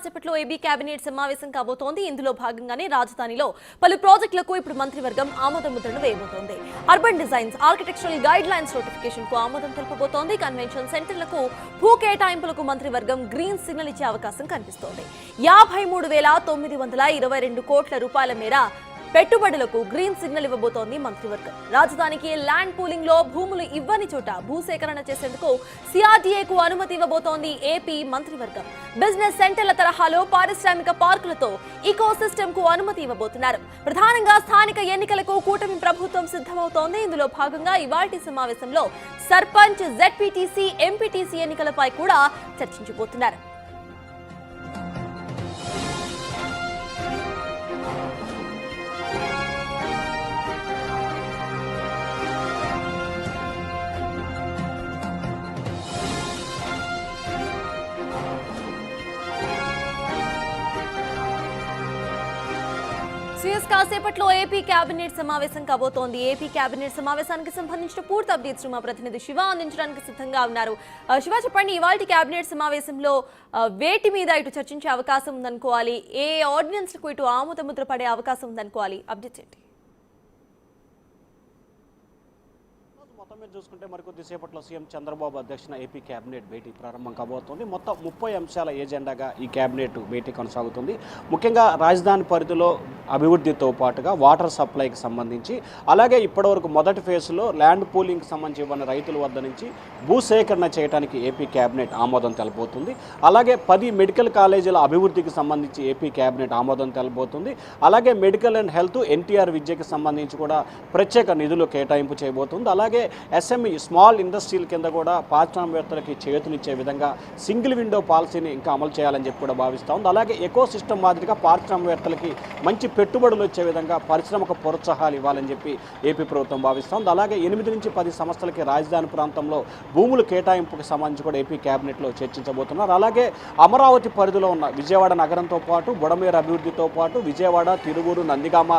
కాసేపట్లో AB cabinet సమావేశం కాబోతోంది. ఇందులో భాగంగానే రాజధానిలో పలు ప్రాజెక్టులకు ఇప్పుడు మంత్రివర్గం ఆమోద ముద్రను వేయబోతోంది. Urban designs, architectural guidelines notification కు ఆమోదం తెలుపబోతోంది. కన్వెన్షన్ సెంటర్లకు భూ కేటాయింపులకు మంత్రివర్గం గ్రీన్ సిగ్నల్ ఇచ్చే అవకాశం కనిపిస్తోంది. 53,922 కోట్ల రూపాయల మేర పెట్టుబడులకు గ్రీన్ సిగ్నల్ ఇవ్వబోతోంది మంత్రివర్గం. రాజధానికి ల్యాండ్ పూలింగ్ లో భూములు ఇవ్వని చోట భూసేకరణ చేసేందుకు సిఆర్డీఏకు అనుమతి ఇవ్వబోతోంది ఏపీ మంత్రివర్గం. బిజినెస్ సెంటర్ల తరహాలో పారిశ్రామిక పార్కులతో ఈకో సిస్టమ్ కు అనుమతి ఇవ్వబోతున్నారు. ప్రధానంగా స్థానిక ఎన్నికలకు కూటమి ప్రభుత్వం సిద్ధమవుతోంది. ఇందులో భాగంగా ఇవాల్టి సమావేశంలో సర్పంచ్, జెడ్పీటీసీ, ఎంపీటీసీ ఎన్నికలపై కూడా చర్చించబోతున్నారు. కాసేపట్లో ఏపీ కేబినెట్ సమావేశం కాబోతోంది. ఏపీ కేబినెట్ సమావేశానికి సంబంధించిన పూర్తి అప్డేట్స్ మా ప్రతినిధి శివ అందించడానికి సిద్ధంగా ఉన్నారు. శివ, చెప్పండి, ఇవాళ కేబినెట్ సమావేశంలో వేటి మీద ఇటు చర్చించే అవకాశం ఉందనుకోవాలి, ఏ ఆర్డినెన్స్ కు ఇటు ఆమోద ముద్ర పడే అవకాశం ఉందనుకోవాలి, అప్డేట్స్ ఏంటి? మొత్తం మీద చూసుకుంటే మరికొద్దిసేపట్లో సీఎం చంద్రబాబు అధ్యక్షన ఏపీ కేబినెట్ భేటీ ప్రారంభం కాబోతోంది. మొత్తం 30 అంశాల ఏజెండాగా ఈ కేబినెట్ భేటీ కొనసాగుతుంది. ముఖ్యంగా రాజధాని పరిధిలో అభివృద్ధితో పాటుగా వాటర్ సప్లైకి సంబంధించి, అలాగే ఇప్పటివరకు మొదటి ఫేజ్లో ల్యాండ్ పూలింగ్కి సంబంధించి ఇవ్వని రైతుల వద్ద నుంచి భూసేకరణ చేయడానికి ఏపీ కేబినెట్ ఆమోదం తెలబోతుంది. అలాగే 10 మెడికల్ కాలేజీల అభివృద్ధికి సంబంధించి ఏపీ కేబినెట్ ఆమోదం తెలబోతుంది. అలాగే మెడికల్ అండ్ హెల్త్, ఎన్టీఆర్ విద్యకి సంబంధించి కూడా ప్రత్యేక నిధులు కేటాయింపు చేయబోతుంది. అలాగే ఎస్ఎంఈ స్మాల్ ఇండస్ట్రీల కింద కూడా పారిశ్రామికవేత్తలకి చేతునిచ్చే విధంగా సింగిల్ విండో పాలసీని ఇంకా అమలు చేయాలని చెప్పి కూడా భావిస్తూ ఉంది. అలాగే ఎకో సిస్టమ్ మాదిరిగా పారిశ్రామికవేత్తలకి మంచి పెట్టుబడులు వచ్చే విధంగా పరిశ్రమకు ప్రోత్సాహాలు ఇవ్వాలని చెప్పి ఏపీ ప్రభుత్వం భావిస్తోంది. అలాగే 8 నుంచి 10 సంస్థలకి రాజధాని ప్రాంతంలో భూములు కేటాయింపుకు సంబంధించి కూడా ఏపీ కేబినెట్లో చర్చించబోతున్నారు. అలాగే అమరావతి పరిధిలో ఉన్న విజయవాడ నగరంతో పాటు బుడమేరు అభివృద్ధితో పాటు విజయవాడ, తిరువూరు, నందిగామ,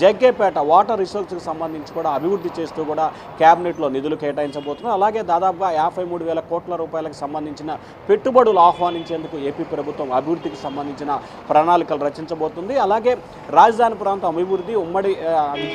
జగ్గేపేట వాటర్ రిసోర్స్కి సంబంధించి కూడా అభివృద్ధి చేస్తూ కూడా కేబినెట్లో నిధులు కేటాయించబోతున్నారు. అలాగే దాదాపుగా 53,000 కోట్ల రూపాయలకు సంబంధించిన పెట్టుబడులు ఆహ్వానించేందుకు ఏపీ ప్రభుత్వం అభివృద్ధికి సంబంధించిన ప్రణాళికలు రచించబోతుంది. అలాగే రాజధాని ప్రాంతం అభివృద్ధి, ఉమ్మడి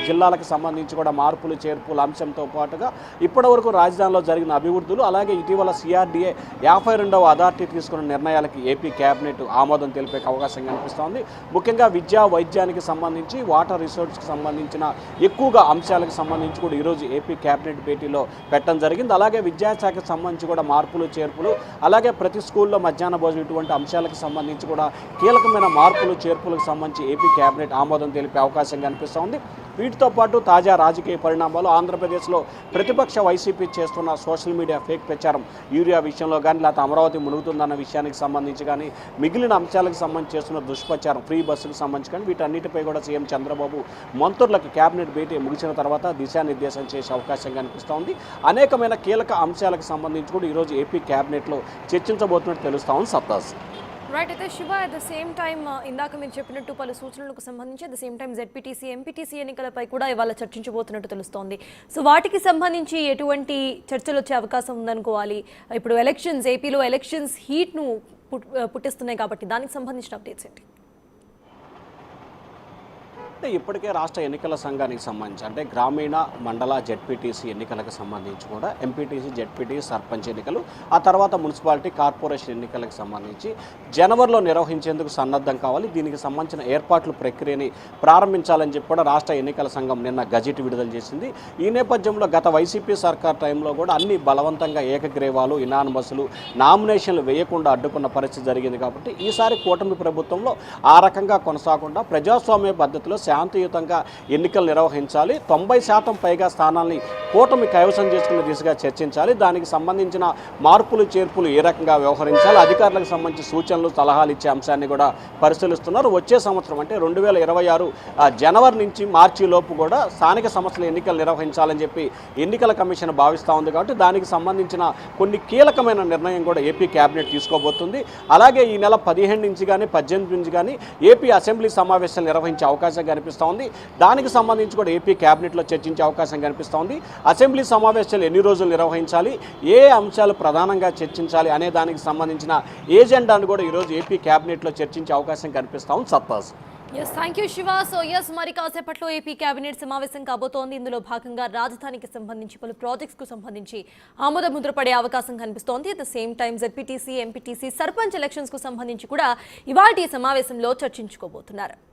జిల్లాలకు సంబంధించి కూడా మార్పులు చేర్పుల అంశంతో పాటుగా ఇప్పటివరకు రాజధానిలో జరిగిన అభివృద్ధులు, అలాగే ఇటీవల సిఆర్డీఏ 52వ అథారిటీ తీసుకున్న నిర్ణయాలకి ఏపీ కేబినెట్ ఆమోదం తెలిపే అవకాశం కనిపిస్తోంది. ముఖ్యంగా విద్యా, వైద్యానికి సంబంధించి, వాటర్ రిసోర్స్కి సంబంధించిన ఎక్కువగా అంశాలకు సంబంధించి కూడా ఈరోజు ఏపీ కేబినెట్ భేటీలో పెట్టడం జరిగింది. అలాగే విద్యాశాఖకు సంబంధించి కూడా మార్పులు చేర్పులు, అలాగే ప్రతి స్కూల్లో మధ్యాహ్న భోజనం ఇటువంటి అంశాలకు సంబంధించి కూడా కీలకమైన మార్పులు చేర్పులకు సంబంధించి ఏపీ కేబినెట్ ఆమోదం తెలిపే అవకాశం కనిపిస్తోంది. వీటితో పాటు తాజా రాజకీయ పరిణామాలు, ఆంధ్రప్రదేశ్లో ప్రతిపక్ష వైసీపీ చేస్తున్న సోషల్ మీడియా ఫేక్ ప్రచారం, యూరియా విషయంలో కానీ లేకపోతే అమరావతి మునుగుతుందన్న విషయానికి సంబంధించి కానీ, మిగిలిన అంశాలకు సంబంధించి చేస్తున్న దుష్ప్రచారం, ఫ్రీ బస్సుకు సంబంధించి కానీ వీటన్నిటిపై కూడా సీఎం చంద్రబాబు మంత్రులకు కేబినెట్ భేటీ ముగిసిన తర్వాత దిశానిర్దేశం చేసే అవకాశం కనిపిస్తోంది. అనేకమైన కీలక అంశాలకు సంబంధించి కూడా ఈరోజు ఏపీ కేబినెట్లో చర్చించబోతున్నట్టు తెలుస్తా ఉంది. సత్తాస్ రైట్. అయితే Shiva, at the same time ఇందాక మీరు చెప్పినట్టు పలు సూచనలకు సంబంధించి at the same time ZPTC, MPTC ఎన్నికలపై కూడా ఇవాళ చర్చించబోతున్నట్టు తెలుస్తోంది. సో వాటికి సంబంధించి ఎటువంటి చర్చలు వచ్చే అవకాశం ఉందనుకోవాలి? ఇప్పుడు ఎలక్షన్స్, ఏపీలో ఎలక్షన్స్ హీట్ను పుట్టిస్తున్నాయి కాబట్టి దానికి సంబంధించిన అప్డేట్స్ ఏంటి? అంటే ఇప్పటికే రాష్ట్ర ఎన్నికల సంఘానికి సంబంధించి అంటే గ్రామీణ, మండల, జెడ్పీటీసీ ఎన్నికలకు సంబంధించి కూడా ఎంపీటీసీ, జెడ్పీటీసీ, సర్పంచ్ ఎన్నికలు, ఆ తర్వాత మున్సిపాలిటీ, కార్పొరేషన్ ఎన్నికలకు సంబంధించి జనవరిలో నిర్వహించేందుకు సన్నద్ధం కావాలి. దీనికి సంబంధించిన ఏర్పాట్ల ప్రక్రియని ప్రారంభించాలని చెప్పి కూడా రాష్ట్ర ఎన్నికల సంఘం నిన్న గజెట్ విడుదల చేసింది. ఈ నేపథ్యంలో గత వైసీపీ సర్కార్ టైంలో కూడా అన్ని బలవంతంగా ఏకగ్రీవాలు, ఇనానిమస్లు, నామినేషన్లు వేయకుండా అడ్డుకున్న పరిస్థితి జరిగింది. కాబట్టి ఈసారి కూటమి ప్రభుత్వంలో ఆ రకంగా కొనసాగకుండా ప్రజాస్వామ్య పద్ధతిలో శాంతియుతంగా ఎన్నికలు నిర్వహించాలి. 90% పైగా స్థానాల్ని కూటమి కైవసం చేసుకునే దిశగా చర్చించాలి. దానికి సంబంధించిన మార్పులు చేర్పులు ఏ రకంగా వ్యవహరించాలి, అధికారులకు సంబంధించి సూచనలు, సలహాలు ఇచ్చే అంశాన్ని కూడా పరిశీలిస్తున్నారు. వచ్చే సంవత్సరం అంటే 2026 జనవరి నుంచి మార్చి లోపు కూడా స్థానిక సంస్థల ఎన్నికలు నిర్వహించాలని చెప్పి ఎన్నికల కమిషన్ భావిస్తూ ఉంది. కాబట్టి దానికి సంబంధించిన కొన్ని కీలకమైన నిర్ణయం కూడా ఏపీ కేబినెట్ తీసుకోబోతుంది. అలాగే ఈ నెల 15 నుంచి కానీ 18 నుంచి కానీ ఏపీ అసెంబ్లీ సమావేశాలు నిర్వహించే అవకాశం కనిపిస్తూ ఉంది. దానికి సంబంధించి కూడా ఏపీ క్యాబినెట్లో చర్చించే అవకాశం కనిపిస్తూ ఉంది. అసెంబ్లీ సమావేశాలు ఎన్ని రోజులు నిర్వహించాలి, ఏ అంశాలు ప్రధానంగా చర్చించాలి అనే దానికి సంబంధించిన ఏజెండాను కూడా ఈరోజు ఏపీ క్యాబినెట్లో చర్చించే అవకాశం కనిపిస్తూ ఉంది. సత్తాజ్. Yes, thank you Shiva. So yes, మరి కాసేపట్లో ఏపీ కేబినెట్ సమావేశం కాబోతోంది. ఇందులో భాగంగా రాజధానికి సంబంధించి పలు ప్రాజెక్ట్స్ కు సంబంధించి ఆమోద ముద్ర పడే అవకాశం కనిపిస్తోంది. At the same time ZPTC, MPTC, sarpanch elections కు సంబంధించి కూడా ఇవాల్టి సమావేశంలో చర్చించుకోబోతున్నారు.